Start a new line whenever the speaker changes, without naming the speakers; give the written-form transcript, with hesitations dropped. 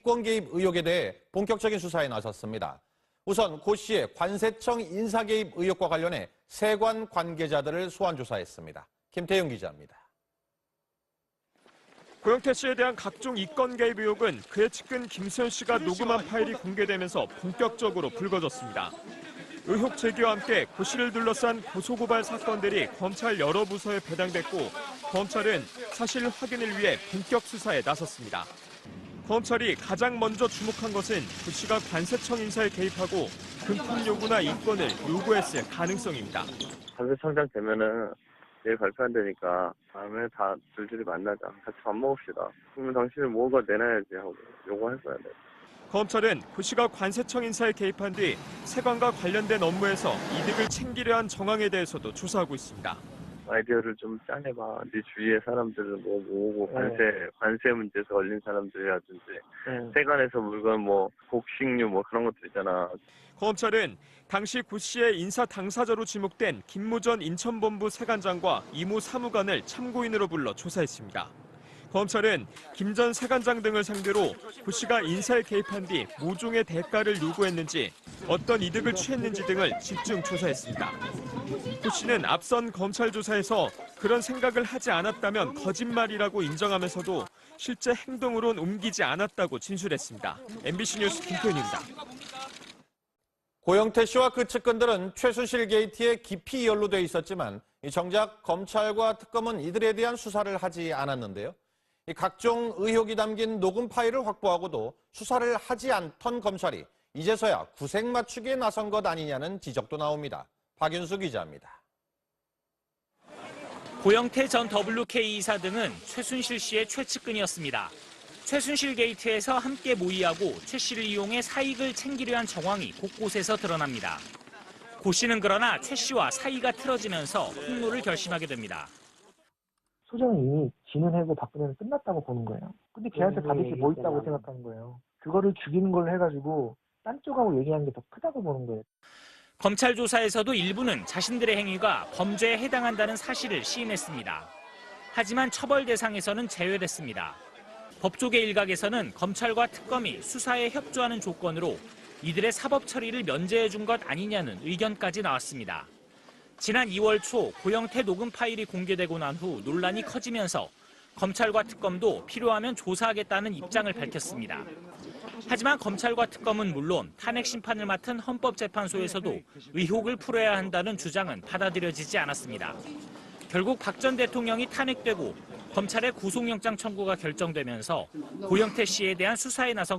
이권 개입 의혹에 대해 본격적인 수사에 나섰습니다. 우선 고 씨의 관세청 인사 개입 의혹과 관련해 세관 관계자들을 소환 조사했습니다. 김태용 기자입니다.
고영태 씨에 대한 각종 이권 개입 의혹은 그의 측근 김수현 씨가 녹음한 파일이 공개되면서 본격적으로 불거졌습니다. 의혹 제기와 함께 고 씨를 둘러싼 고소고발 사건들이 검찰 여러 부서에 배당됐고 검찰은 사실 확인을 위해 본격 수사에 나섰습니다. 검찰이 가장 먼저 주목한 것은 고 씨가 관세청 인사에 개입하고 금품 요구나 이권을 요구했을 가능성입니다.
관세청장 되면은 내일 발표한다니까 다음에 다 줄줄이 만나자. 같이 밥 먹읍시다. 그러면 당신은 뭔가 내놔야지 하고 요구할 거야. 내가.
검찰은 고 씨가 관세청 인사에 개입한 뒤 세관과 관련된 업무에서 이득을 챙기려 한 정황에 대해서도 조사하고 있습니다.
아이디어를 좀 짜내봐. 네 주위의 사람들을 뭐 모으고 관세 문제에서 걸린 사람들이라든지 세관에서 물건 뭐 곡식류 뭐 그런 것들 있잖아.
검찰은 당시 고 씨의 인사 당사자로 지목된 김무 전 인천본부 세관장과 이모 사무관을 참고인으로 불러 조사했습니다. 검찰은 김 전 세관장 등을 상대로 고 씨가 인사에 개입한 뒤 모종의 대가를 요구했는지 어떤 이득을 취했는지 등을 집중 조사했습니다. 고 씨는 앞선 검찰 조사에서 그런 생각을 하지 않았다면 거짓말이라고 인정하면서도 실제 행동으론 옮기지 않았다고 진술했습니다. MBC 뉴스 김태훈입니다.
고영태 씨와 그 측근들은 최순실 게이트에 깊이 연루돼 있었지만 정작 검찰과 특검은 이들에 대한 수사를 하지 않았는데요. 각종 의혹이 담긴 녹음 파일을 확보하고도 수사를 하지 않던 검찰이 이제서야 구색 맞추기에 나선 것 아니냐는 지적도 나옵니다. 박윤수 기자입니다.
고영태 전 WK 이사 등은 최순실 씨의 최측근이었습니다. 최순실 게이트에서 함께 모의하고 최 씨를 이용해 사익을 챙기려 한 정황이 곳곳에서 드러납니다. 고 씨는 그러나 최 씨와 사이가 틀어지면서 폭로를 결심하게 됩니다.
소정이 이미 진은해고 박근혜는 끝났다고 보는 거예요. 근데 걔한테 받을 게 뭐 있다고 생각하는 거예요. 그거를 죽이는 걸로 해가지고 딴 쪽하고 얘기하는 게 더 크다고 보는 거예요.
검찰 조사에서도 일부는 자신들의 행위가 범죄에 해당한다는 사실을 시인했습니다. 하지만 처벌 대상에서는 제외됐습니다. 법조계 일각에서는 검찰과 특검이 수사에 협조하는 조건으로 이들의 사법 처리를 면제해 준 것 아니냐는 의견까지 나왔습니다. 지난 2월 초 고영태 녹음 파일이 공개되고 난 후 논란이 커지면서 검찰과 특검도 필요하면 조사하겠다는 입장을 밝혔습니다. 하지만 검찰과 특검은 물론 탄핵 심판을 맡은 헌법재판소에서도 의혹을 풀어야 한다는 주장은 받아들여지지 않았습니다. 결국 박 전 대통령이 탄핵되고 검찰의 구속영장 청구가 결정되면서 고영태 씨에 대한 수사에 나선